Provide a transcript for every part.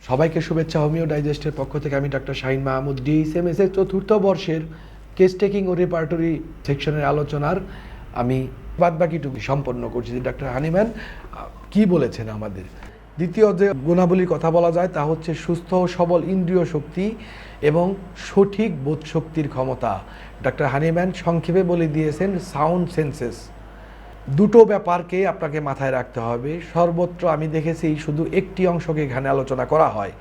সবাইকে শুভেচ্ছা। হোমিও ডাইজেস্টের পক্ষ থেকে আমি ডাক্তার শাহিন মাহমুদ, ডিএসএমএস এর চতুর্থ বর্ষের কেস টেকিং ও রেপার্টরি সেকশনের আলোচনার আমি বাদবাকিটুকু সম্পন্ন করছি। ডাক্তার হানিম্যান কি বলেছেন আমাদের। দ্বিতীয় যে গুণাবলীর কথা বলা যায় তা হচ্ছে সুস্থ ও সবল ইন্দ্রিয় শক্তি এবং সঠিক বোধ শক্তির ক্ষমতা। ডাক্তার হানিম্যান সংক্ষেপে বলে দিয়েছেন সাউন্ড সেন্সেস। দুটো ব্যাপারকে আপনাকে মাথায় রাখতে হবে। সর্বত্র আমি দেখেছি শুধু একটি অংশকে এখানে আলোচনা করা হয়,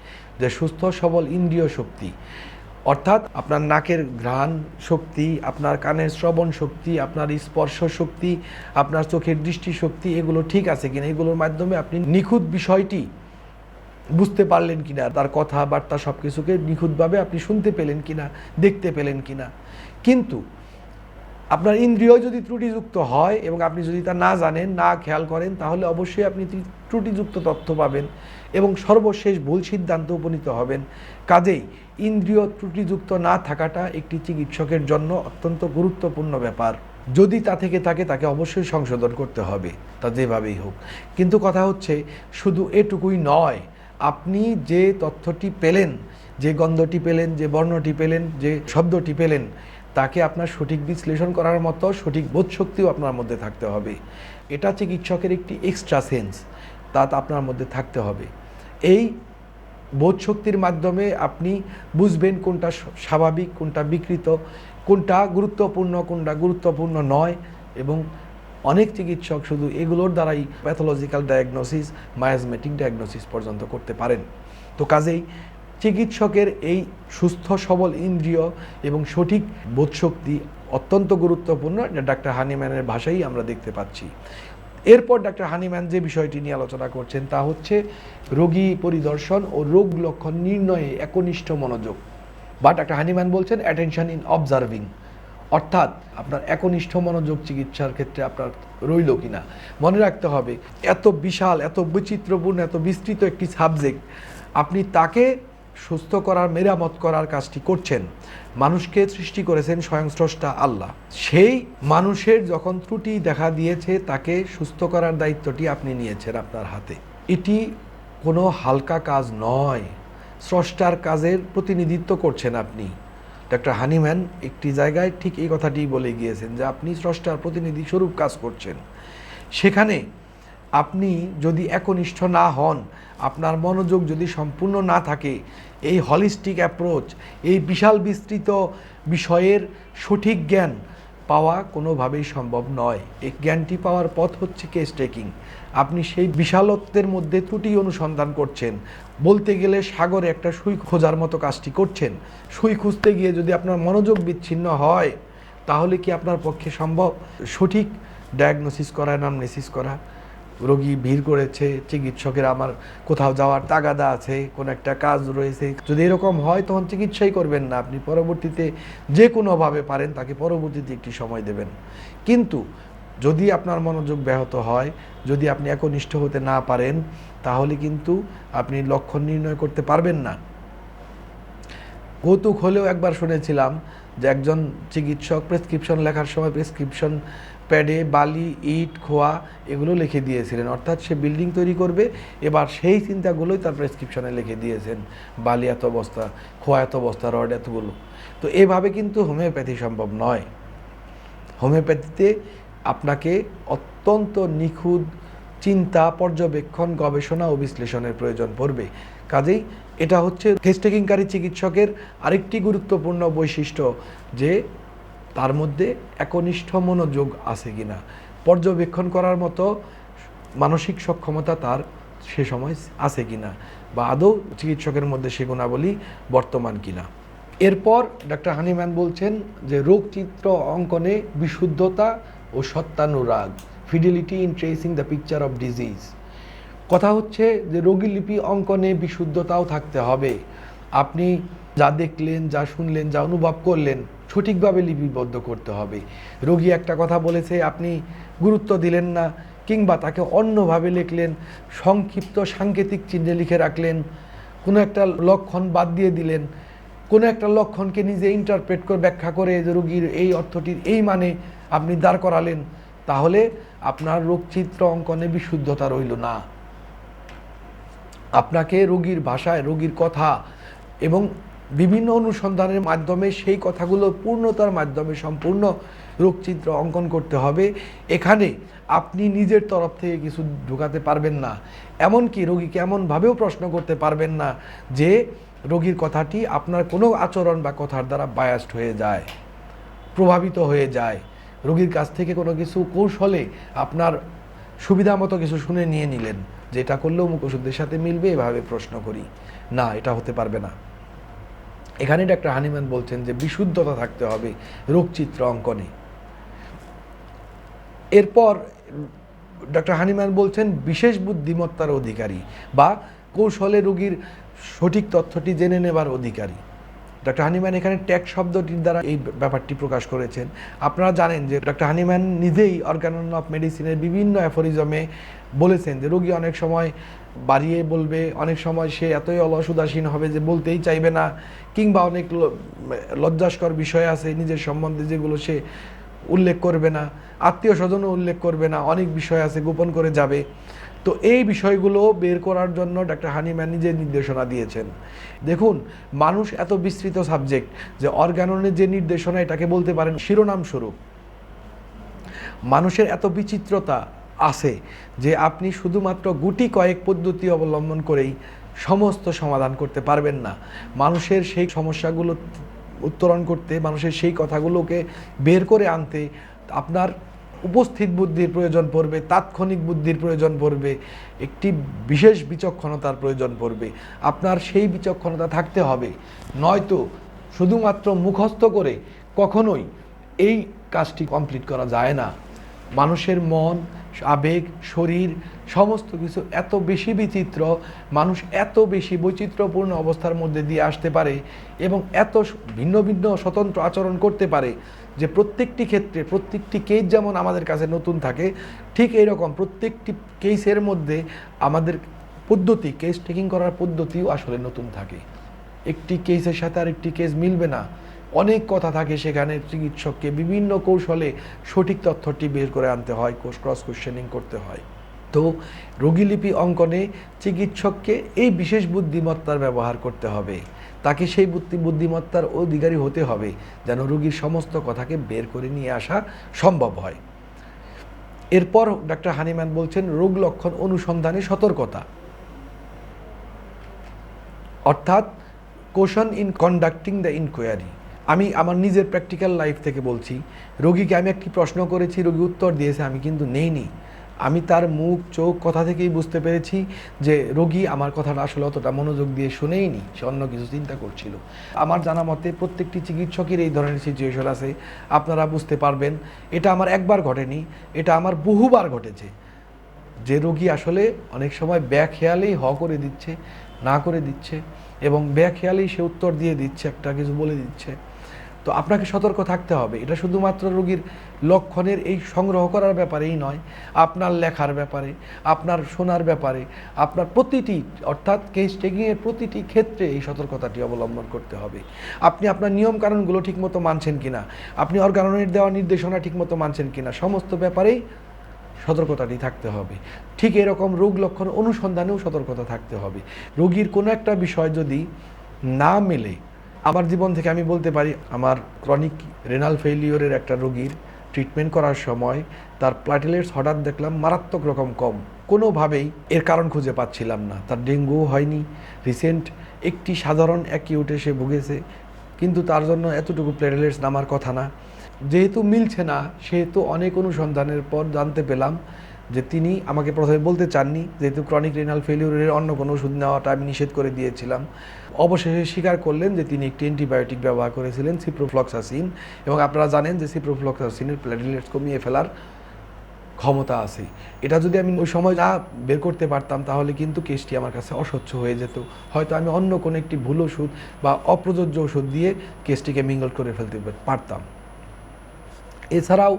যে সুস্থ সবল ইন্দ্রিয় শক্তি, অর্থাৎ আপনার নাকের ঘ্রাণ শক্তি, আপনার কানের শ্রবণ শক্তি, আপনার স্পর্শ শক্তি, আপনার চোখের দৃষ্টি শক্তি, এগুলো ঠিক আছে কিনা, এগুলোর মাধ্যমে আপনি নিখুঁত বিষয়টি বুঝতে পারলেন কিনা, তার কথাবার্তা সব কিছুকে নিখুঁতভাবে আপনি শুনতে পেলেন কিনা, দেখতে পেলেন কিনা। কিন্তু আপনার ইন্দ্রিয় যদি ত্রুটিযুক্ত হয় এবং আপনি যদি তা না জানেন, না খেয়াল করেন, তাহলে অবশ্যই আপনি ত্রুটিযুক্ত তথ্য পাবেন এবং সর্বশেষ ভুল সিদ্ধান্ত উপনীত হবেন। কাজেই ইন্দ্রিয় ত্রুটিযুক্ত না থাকাটা একটি চিকিৎসকের জন্য অত্যন্ত গুরুত্বপূর্ণ ব্যাপার। যদি তা থেকে থাকে তাকে অবশ্যই সংশোধন করতে হবে, তা যেভাবেই হোক। কিন্তু কথা হচ্ছে শুধু এটুকুই নয়, আপনি যে তথ্যটি পেলেন, যে গন্ধটি পেলেন, যে বর্ণটি পেলেন, যে শব্দটি পেলেন, তাকে আপনার সঠিক বিশ্লেষণ করার মতো সঠিক বোধশক্তিও আপনার মধ্যে থাকতে হবে। এটা চিকিৎসকের একটি এক্সট্রা সেন্স, তা আপনার মধ্যে থাকতে হবে। এই বোধশক্তির মাধ্যমে আপনি বুঝবেন কোনটা স্বাভাবিক, কোনটা বিকৃত, কোনটা গুরুত্বপূর্ণ নয়। এবং অনেক চিকিৎসক শুধু এগুলোর দ্বারাই প্যাথোলজিক্যাল ডায়াগনোসিস, মায়াজমেটিক ডায়াগনোসিস পর্যন্ত করতে পারেন। তো কাজেই চিকিৎসকের এই সুস্থ সবল ইন্দ্রিয় এবং সঠিক বোধশক্তি অত্যন্ত গুরুত্বপূর্ণ। ডাক্তার হানিম্যানের ভাষাই আমরা দেখতে পাচ্ছি। এরপর ডাক্তার হানিম্যান যে বিষয়টি নিয়ে আলোচনা করছেন তা হচ্ছে রোগী পরিদর্শন ও রোগ লক্ষণ নির্ণয়ে একনিষ্ঠ মনোযোগ, বা ডাক্তার হানিম্যান বলছেন অ্যাটেনশন ইন অবজার্ভিং। অর্থাৎ আপনার একনিষ্ঠ মনোযোগ চিকিৎসার ক্ষেত্রে আপনার রইল কিনা। মনে রাখতে হবে, এত বিশাল, এত বৈচিত্র্যপূর্ণ, এত বিস্তৃত একটি সাবজেক্ট, আপনি তাকে সুস্থ করার, মেরামত করার কাজটি করছেন। মানুষকে সৃষ্টি করেছেন স্বয়ং স্রষ্টা আল্লাহ। সেই মানুষের যখন ত্রুটি দেখা দিয়েছে, তাকে সুস্থ করার দায়িত্বটি আপনি নিয়েছেন আপনার হাতে। এটি কোনো হালকা কাজ নয়। স্রষ্টার কাজের প্রতিনিধিত্ব করছেন আপনি। ডাক্তার হানিম্যান একটি জায়গায় ঠিক এই কথাটি বলে গিয়েছেন যে আপনি স্রষ্টার প্রতিনিধি স্বরূপ কাজ করছেন। সেখানে আপনি যদি একনিষ্ঠ না হন, আপনার মনোযোগ যদি সম্পূর্ণ না থাকে, এই হলিস্টিক অ্যাপ্রোচ, এই বিশাল বিস্তৃত বিষয়ের সঠিক জ্ঞান পাওয়া কোনোভাবেই সম্ভব নয়। এই জ্ঞানটি পাওয়ার পথ হচ্ছে কেস টেকিং। আপনি সেই বিশালত্বের মধ্যে ত্রুটি অনুসন্ধান করছেন। বলতে গেলে সাগরে একটা সুই খোঁজার মতো কাজটি করছেন। সুই খুঁজতে গিয়ে যদি আপনার মনোযোগ বিচ্ছিন্ন হয়, তাহলে কি আপনার পক্ষে সম্ভব সঠিক ডায়াগনোসিস করা, অ্যানামনেসিস করা? রোগী ভিড় করেছে, চিকিৎসকের আমার কোথাও যাওয়ার তাগাদা আছে, কোনো একটা কাজ রয়েছে, যদি এরকম হয় তখন চিকিৎসাই করবেন না। আপনি পরবর্তীতে যে কোনোভাবে পারেন তাকে পরবর্তীতে একটি সময় দেবেন। কিন্তু যদি আপনার মনোযোগ ব্যাহত হয়, যদি আপনি একনিষ্ঠ হতে না পারেন, তাহলে কিন্তু আপনি লক্ষণ নির্ণয় করতে পারবেন না। কৌতুক হলেও একবার শুনেছিলাম যে একজন চিকিৎসক প্রেসক্রিপশন লেখার সময় প্রেসক্রিপশন প্যাডে বালি, ইট, খোয়া এগুলো লিখে দিয়েছিলেন। অর্থাৎ সে বিল্ডিং তৈরি করবে, এবার সেই চিন্তাগুলোই তার প্রেসক্রিপশনে লিখে দিয়েছেন। বালি এত বস্তা, খোয়া এত বস্তা, রড এতগুলো। তো এভাবে কিন্তু হোমিওপ্যাথি সম্ভব নয়। হোমিওপ্যাথিতে আপনাকে অত্যন্ত নিখুঁত চিন্তা, পর্যবেক্ষণ, গবেষণা ও বিশ্লেষণের প্রয়োজন পড়বে। কাজেই এটা হচ্ছে কেস টেকিংকারী চিকিৎসকের আরেকটি গুরুত্বপূর্ণ বৈশিষ্ট্য, যে তার মধ্যে একনিষ্ঠ মনোযোগ আছে কিনা, পর্যবেক্ষণ করার মতো মানসিক সক্ষমতা তার সে সময় আছে কিনা, বা আদৌ চিকিৎসকের মধ্যে সে গুণাবলী বর্তমান কিনা। এরপর ডাক্তার হানিম্যান বলছেন যে রোগচিত্র অঙ্কনে বিশুদ্ধতা ও সত্যানুরাগ, fidelity in tracing the picture of disease. কথা হচ্ছে যে রোগীলিপি অঙ্কনে বিশুদ্ধতাও থাকতে হবে। আপনি যা দেখলেন, যা শুনলেন, যা অনুভব করলেন, সঠিকভাবে লিপিবদ্ধ করতে হবে। রোগী একটা কথা বলেছে, আপনি গুরুত্ব দিলেন না, কিংবা তাকে অন্যভাবে লিখলেন, সংক্ষিপ্ত সাংকেতিক চিহ্নে লিখে রাখলেন, কোনো একটা লক্ষণ বাদ দিয়ে দিলেন, কোনো একটা লক্ষণকে নিজে ইন্টারপ্রেট করে ব্যাখ্যা করে যে রোগীর এই অর্থটির এই মানে আপনি দাঁড় করালেন, তাহলে আপনার রোগচিত্র অঙ্কনে বিশুদ্ধতা রইল না। আপনাকে রোগীর ভাষায়, রোগীর কথা এবং বিভিন্ন অনুসন্ধানের মাধ্যমে সেই কথাগুলো পূর্ণতার মাধ্যমে সম্পূর্ণ রোগচিত্র অঙ্কন করতে হবে। এখানে আপনি নিজের তরফ থেকে কিছু ঢোকাতে পারবেন না, এমনকি রোগীকে এমনভাবেও প্রশ্ন করতে পারবেন না যে রোগীর কথাটি আপনার কোনো আচরণ বা কথার দ্বারা বায়াসড হয়ে যায়, প্রভাবিত হয়ে যায়। রোগীর কাছ থেকে কোনো কিছু কৌশলে আপনার সুবিধা মতো কিছু শুনে নিয়ে নিলেন, যে এটা করলেও মুখ ওষুধের সাথে মিলবে, এভাবে প্রশ্ন করি না, এটা হতে পারবে না। এখানে ডাক্তার হানিম্যান বলছেন যে বিশুদ্ধতা থাকতে হবে রোগচিত্র অঙ্কনে। এরপর ডক্টর হানিম্যান বলছেন বিশেষ বুদ্ধিমত্তার অধিকারী বা কৌশলে রোগীর সঠিক তথ্যটি জেনে নেবার অধিকারী। ডক্টর হানিম্যান এখানে ট্যাগ শব্দটির দ্বারা এই ব্যাপারটি প্রকাশ করেছেন। আপনারা জানেন যে ডক্টর হানিম্যান নিজেই অর্গানন অফ মেডিসিনের বিভিন্ন অ্যাফোরিজমে বলেছেন যে রোগী অনেক সময় বাড়িয়ে বলবে, অনেক সময় সে এতই অলস উদাসীন হবে যে বলতেই চাইবে না, কিংবা অনেক লজ্জাস্কর বিষয় আছে নিজের সম্বন্ধে যেগুলো সে উল্লেখ করবে না, আত্মীয় স্বজনও উল্লেখ করবে না, অনেক বিষয় আছে গোপন করে যাবে। তো এই বিষয়গুলো বের করার জন্য ডক্টর হানিম্যান নিজে নির্দেশনা দিয়েছেন। দেখুন, মানুষ এত বিস্তৃত সাবজেক্ট যে অর্গাননের যে নির্দেশনা এটাকে বলতে পারেন শিরোনাম স্বরূপ। মানুষের এত বিচিত্রতা আছে যে আপনি শুধুমাত্র গুটি কয়েক পদ্ধতি অবলম্বন করেই সমস্ত সমাধান করতে পারবেন না। মানুষের সেই সমস্যাগুলো উত্তরণ করতে, মানুষের সেই কথাগুলোকে বের করে আনতে আপনার উপস্থিত বুদ্ধির প্রয়োজন পড়বে, তাৎক্ষণিক বুদ্ধির প্রয়োজন পড়বে, একটি বিশেষ বিচক্ষণতার প্রয়োজন পড়বে। আপনার সেই বিচক্ষণতা থাকতে হবে, নয়তো শুধুমাত্র মুখস্থ করে কখনোই এই কাজটি কমপ্লিট করা যায় না। মানুষের মন, আবেগ, শরীর সমস্ত কিছু এত বেশি বিচিত্র, মানুষ এত বেশি বৈচিত্র্যপূর্ণ অবস্থার মধ্যে দিয়ে আসতে পারে এবং এত ভিন্ন ভিন্ন স্বতন্ত্র আচরণ করতে পারে যে প্রত্যেকটি ক্ষেত্রে প্রত্যেকটি কেস যেমন আমাদের কাছে নতুন থাকে, ঠিক এইরকম প্রত্যেকটি কেসের মধ্যে আমাদের পদ্ধতি, কেস টেকিং করার পদ্ধতিও আসলে নতুন থাকে। একটি কেসের সাথে আর একটি কেস মিলবে না, অনেক কথা থাকে সেখানে। চিকিৎসককে বিভিন্ন কৌশলে সঠিক তথ্যটি বের করে আনতে হয়, ক্রস কোশ্চেনিং করতে হয়। তো রোগীলিপি অঙ্কনে চিকিৎসককে এই বিশেষ বুদ্ধিমত্তার ব্যবহার করতে হবে, তাকে সেই বুদ্ধিমত্তার অধিকারী হতে হবে যেন রোগীর সমস্ত কথাকে বের করে নিয়ে আসা সম্ভব হয়। এরপর ডক্টর হানিম্যান বলছেন রোগ লক্ষণ অনুসন্ধানে সতর্কতা, অর্থাৎ কোশন ইন কন্ডাক্টিং দ্য ইনকোয়ারি। আমি আমার নিজের প্র্যাকটিক্যাল লাইফ থেকে বলছি, রোগীকে আমি একটি প্রশ্ন করেছি, রোগী উত্তর দিয়েছে, আমি কিন্তু নেইনি। আমি তার মুখ, চোখ, কথা থেকেই বুঝতে পেরেছি যে রোগী আমার কথাটা আসলে অতটা মনোযোগ দিয়ে শুনেইনি, সে অন্য কিছু চিন্তা করছিল। আমার জানা মতে প্রত্যেকটি চিকিৎসকের এই ধরনের সিচুয়েশন আছে, আপনারা বুঝতে পারবেন। এটা আমার একবার ঘটেনি, এটা আমার বহুবার ঘটেছে, যে রোগী আসলে অনেক সময় ব্যাখেয়ালেই করে দিচ্ছে, না করে দিচ্ছে, এবং ব্যাখেয়ালেই সে উত্তর দিয়ে দিচ্ছে, একটা কিছু বলে দিচ্ছে। তো আপনাকে সতর্ক থাকতে হবে। এটা শুধুমাত্র রোগীর লক্ষণের এই সংগ্রহ করার ব্যাপারেই নয়, আপনার লেখার ব্যাপারে, আপনার শোনার ব্যাপারে, আপনার প্রতিটি, অর্থাৎ কেস টেকিংয়ের প্রতিটি ক্ষেত্রে এই সতর্কতাটি অবলম্বন করতে হবে। আপনি আপনার নিয়মকানুনগুলো ঠিকমতো মানছেন কিনা, আপনি অর্গাননের দেওয়া নির্দেশনা ঠিকমতো মানছেন কিনা, সমস্ত ব্যাপারেই সতর্কতাটি থাকতে হবে। ঠিক এরকম রোগ লক্ষণ অনুসন্ধানেও সতর্কতা থাকতে হবে। রোগীর কোনো একটা বিষয় যদি না মেলে, আমার জীবন থেকে আমি বলতে পারি, আমার ক্রনিক রেনাল ফেইলিওরের একটা রোগীর ট্রিটমেন্ট করার সময় তার প্লাটেলেটস হঠাৎ দেখলাম মারাত্মক রকম কম, কোনোভাবেই এর কারণ খুঁজে পাচ্ছিলাম না। তার ডেঙ্গুও হয়নি, রিসেন্ট একটি সাধারণ অ্যাকিউটে সে ভুগেছে, কিন্তু তার জন্য এতটুকু প্লেটেলেটস নামার কথা না। যেহেতু মিলছে না, সেহেতু অনেক অনুসন্ধানের পর জানতে পেলাম যে তিনি আমাকে প্রথমে বলতে চাননি, যেহেতু ক্রনিক রেনাল ফেলিউরের অন্য কোনো ওষুধ নেওয়াটা আমি নিষেধ করে দিয়েছিলাম। অবশেষে স্বীকার করলেন যে তিনি একটি অ্যান্টিবায়োটিক ব্যবহার করেছিলেন, সিপ্রোফ্লক্সাসিন, এবং আপনারা জানেন যে সিপ্রোফ্লক্সাসিনের প্লেটলেটস কমিয়ে ফেলার ক্ষমতা আছে। এটা যদি আমি ওই সময় না বের করতে পারতাম তাহলে কিন্তু কেসটি আমার কাছে অস্বচ্ছ হয়ে যেত। হয়তো আমি অন্য কোনো একটি ভুল ওষুধ বা অপ্রযোজ্য ওষুধ দিয়ে কেসটিকে মিঙ্গল করে ফেলতে পারতাম। এছাড়াও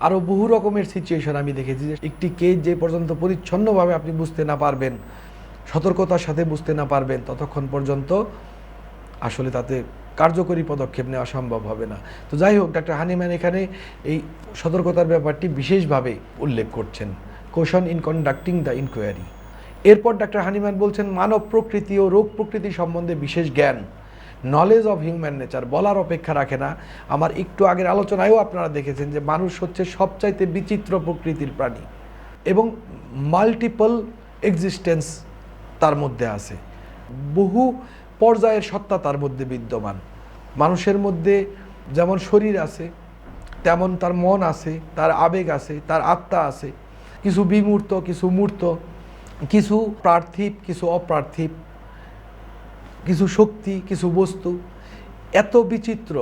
আরও বহু রকমের সিচুয়েশন আমি দেখেছি যে একটি কেস যে পর্যন্ত পরিচ্ছন্নভাবে আপনি বুঝতে না পারবেন, সতর্কতার সাথে বুঝতে না পারবেন, ততক্ষণ পর্যন্ত আসলে তাতে কার্যকরী পদক্ষেপ নেওয়া সম্ভব হবে না। তো যাই হোক, ডাক্তার হানিম্যান এখানে এই সতর্কতার ব্যাপারটি বিশেষভাবে উল্লেখ করছেন, কোশন ইন কন্ডাক্টিং দ্য ইনকোয়ারি। এরপর ডাক্তার হানিম্যান বলছেন মানব প্রকৃতি ও রোগ প্রকৃতি সম্বন্ধে বিশেষ জ্ঞান, নলেজ অফ হিউম্যান নেচার বলার অপেক্ষা রাখে না। আমার একটু আগের আলোচনায়ও আপনারা দেখেছেন যে মানুষ হচ্ছে সবচাইতে বিচিত্র প্রকৃতির প্রাণী এবং মাল্টিপল এক্সিস্টেন্স তার মধ্যে আছে, বহু পর্যায়ের সত্তা তার মধ্যে বিদ্যমান। মানুষের মধ্যে যেমন শরীর আছে, তেমন তার মন আছে, তার আবেগ আছে, তার আত্মা আছে, কিছু বিমূর্ত, কিছু মূর্ত, কিছু পার্থিব, কিছু অপার্থিব, কিছু শক্তি, কিছু বস্তু। এত বিচিত্র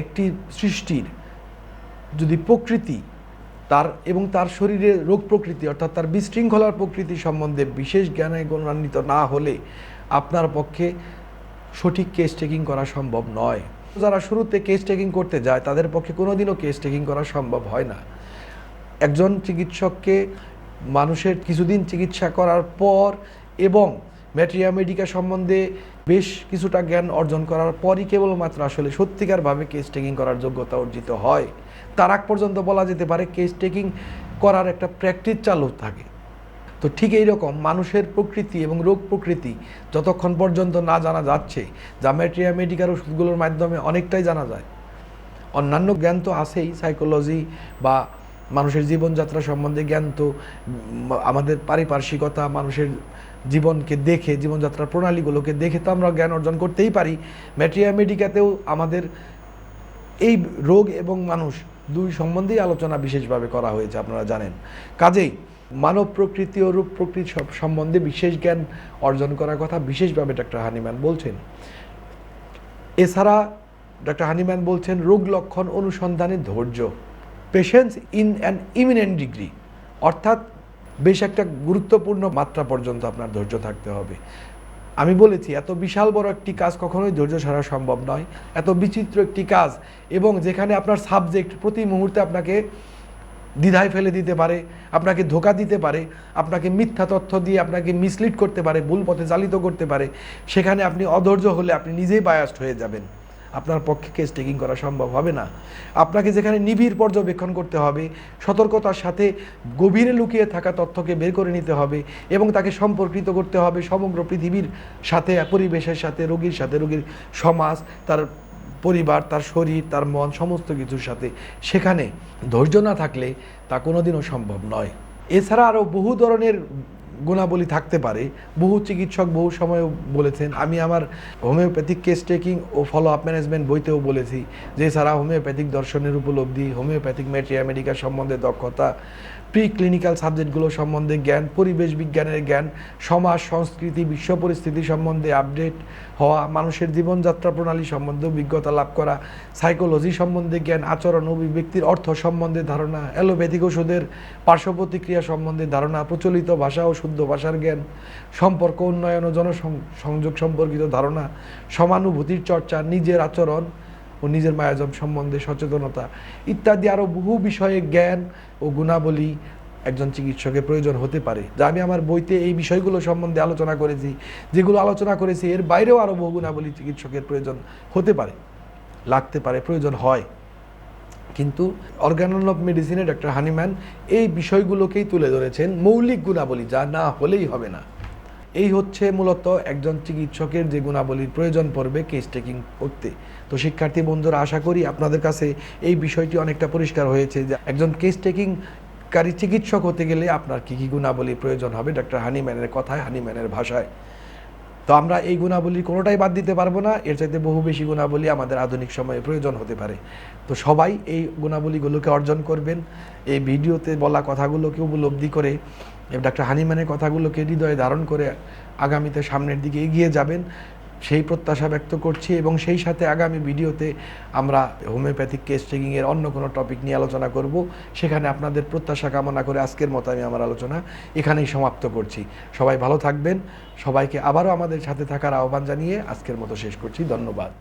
একটি সৃষ্টির যদি প্রকৃতি তার এবং তার শরীরের রোগ প্রকৃতি অর্থাৎ তার বিশৃঙ্খলার প্রকৃতি সম্বন্ধে বিশেষ জ্ঞানে গুণান্বিত না হলে আপনার পক্ষে সঠিক কেস টেকিং করা সম্ভব নয়। যারা শুরুতে কেস টেকিং করতে যায় তাদের পক্ষে কোনোদিনও কেস টেকিং করা সম্ভব হয় না। একজন চিকিৎসককে মানুষের কিছুদিন চিকিৎসা করার পর এবং ম্যাটেরিয়া মেডিকা সম্বন্ধে বেশ কিছুটা জ্ঞান অর্জন করার পরই কেবলমাত্র আসলে সত্যিকারভাবে কেস টেকিং করার যোগ্যতা অর্জিত হয়। তার আগ পর্যন্ত বলা যেতে পারে কেস টেকিং করার একটা প্র্যাকটিস চালু থাকে। তো ঠিক এইরকম মানুষের প্রকৃতি এবং রোগ প্রকৃতি যতক্ষণ পর্যন্ত না জানা যাচ্ছে, যা ম্যাটেরিয়া মেডিকার ওষুধগুলোর মাধ্যমে অনেকটাই জানা যায়। অন্যান্য জ্ঞান তো আছেই, সাইকোলজি বা মানুষের জীবনযাত্রা সম্বন্ধে জ্ঞান তো আমাদের পারিপার্শ্বিকতা, মানুষের জীবনকে দেখে, জীবনযাত্রার প্রণালীগুলোকে দেখে তো আমরা জ্ঞান অর্জন করতেই পারি। ম্যাটেরিয়া মেডিকাতেও আমাদের এই রোগ এবং মানুষ দুই সম্বন্ধেই আলোচনা বিশেষভাবে করা হয়েছে, আপনারা জানেন। কাজেই মানব প্রকৃতি ও রূপ প্রকৃতি সম্বন্ধে বিশেষ জ্ঞান অর্জন করার কথা বিশেষভাবে ডাক্তার হানিম্যান বলছেন। এছাড়া ডাক্তার হানিম্যান বলছেন রোগ লক্ষণ অনুসন্ধানে ধৈর্য, patience in an eminent degree, অর্থাৎ বেশ একটা গুরুত্বপূর্ণ মাত্রা পর্যন্ত আপনার ধৈর্য থাকতে হবে। আমি বলেছি এত বিশাল বড় একটি কাজ কখনোই ধৈর্য ছাড়া সম্ভব নয়। এত বিচিত্র একটি কাজ এবং যেখানে আপনার সাবজেক্ট প্রতি মুহূর্তে আপনাকে দ্বিধায় ফেলে দিতে পারে, আপনাকে ধোঁকা দিতে পারে, আপনাকে মিথ্যা তথ্য দিয়ে আপনাকে মিসলিড করতে পারে, ভুল পথে চালিত করতে পারে, সেখানে আপনি অধৈর্য হলে আপনি নিজেই বায়াসড হয়ে যাবেন। আপনার পক্ষে কেস টেকিং করা সম্ভব হবে না। আপনাকে যেখানে নিবিড় পর্যবেক্ষণ করতে হবে, সতর্কতার সাথে গভীরে লুকিয়ে থাকা তথ্যকে বের করে নিতে হবে এবং তাকে সম্পর্কিত করতে হবে সমগ্র পৃথিবীর সাথে, পরিবেশের সাথে, রোগীর সাথে, রোগীর সমাজ, তার পরিবার, তার শরীর, তার মন, সমস্ত কিছুর সাথে, সেখানে ধৈর্য না থাকলে তা কোনোদিনও সম্ভব নয়। এছাড়া আরও বহু ধরনের গুণাবলী থাকতে পারে। বহু চিকিৎসক বহু সময় বলেছেন, আমি আমার হোমিওপ্যাথিক কেস টেকিং ও ফলো আপ ম্যানেজমেন্ট বইতেও বলেছি যে এছাড়া হোমিওপ্যাথিক দর্শনের উপলব্ধি, হোমিওপ্যাথিক ম্যাটেরিয়া মেডিকা সম্বন্ধে দক্ষতা, প্রি ক্লিনিক্যাল সাবজেক্টগুলো সম্বন্ধে জ্ঞান, পরিবেশ বিজ্ঞানের জ্ঞান, সমাজ, সংস্কৃতি, বিশ্ব পরিস্থিতি সম্বন্ধে আপডেট হওয়া, মানুষের জীবনযাত্রা প্রণালী সম্বন্ধে অভিজ্ঞতা লাভ করা, সাইকোলজি সম্বন্ধে জ্ঞান, আচরণ, অভিব্যক্তির অর্থ সম্বন্ধে ধারণা, অ্যালোপ্যাথিক ওষুধের পার্শ্ব প্রতিক্রিয়া সম্বন্ধে ধারণা, প্রচলিত ভাষা ও শুদ্ধ ভাষার জ্ঞান, সম্পর্ক উন্নয়ন ও জনসংযোগ সম্পর্কিত ধারণা, সমানুভূতির চর্চা, নিজের আচরণ ও নিজের মায়াজম সম্বন্ধে সচেতনতা ইত্যাদি আরও বহু বিষয়ে জ্ঞান ও গুণাবলী একজন চিকিৎসকের প্রয়োজন হতে পারে। যা আমি আমার বইতে এই বিষয়গুলো সম্বন্ধে আলোচনা করেছি, যেগুলো আলোচনা করেছি এর বাইরেও আরও বহু গুণাবলী চিকিৎসকের প্রয়োজন হতে পারে, লাগতে পারে, প্রয়োজন হয়। কিন্তু অর্গানল অফ মেডিসিনে ডাক্তার হানিম্যান এই বিষয়গুলোকেই তুলে ধরেছেন মৌলিক গুণাবলী, যা না হলেই হবে না। এই হচ্ছে মূলত একজন চিকিৎসকের যে গুণাবলীর প্রয়োজন পড়বে কেস টেকিং করতে। তো শিক্ষার্থী বন্ধুরা, আশা করি আপনাদের কাছে এই বিষয়টি অনেকটা পরিষ্কার হয়েছে যে একজন কেস টেকিংকারী চিকিৎসক হতে গেলে আপনার কী কী গুণাবলীর প্রয়োজন হবে ডাক্তার হানিম্যানের কথায়, হানিম্যানের ভাষায়। তো আমরা এই গুণাবলীর কোনোটাই বাদ দিতে পারবো না, এর চাইতে বহু বেশি গুণাবলী আমাদের আধুনিক সময়ে প্রয়োজন হতে পারে। তো সবাই এই গুণাবলীগুলোকে অর্জন করবেন, এই ভিডিওতে বলা কথাগুলোকে উপলব্ধি করে ডাক্তার হানিম্যানের কথাগুলোকে হৃদয়ে ধারণ করে আগামীতে সামনের দিকে এগিয়ে যাবেন সেই প্রত্যাশা ব্যক্ত করছি। এবং সেই সাথে আগামী ভিডিওতে আমরা হোমিওপ্যাথিক কেস টেকিংয়ের অন্য কোনো টপিক নিয়ে আলোচনা করব। সেখানে আপনাদের প্রত্যাশা কামনা করে আজকের মতো আমি আমার আলোচনা এখানেই সমাপ্ত করছি। সবাই ভালো থাকবেন। সবাইকে আবারও আমাদের সাথে থাকার আহ্বান জানিয়ে আজকের মতো শেষ করছি। ধন্যবাদ।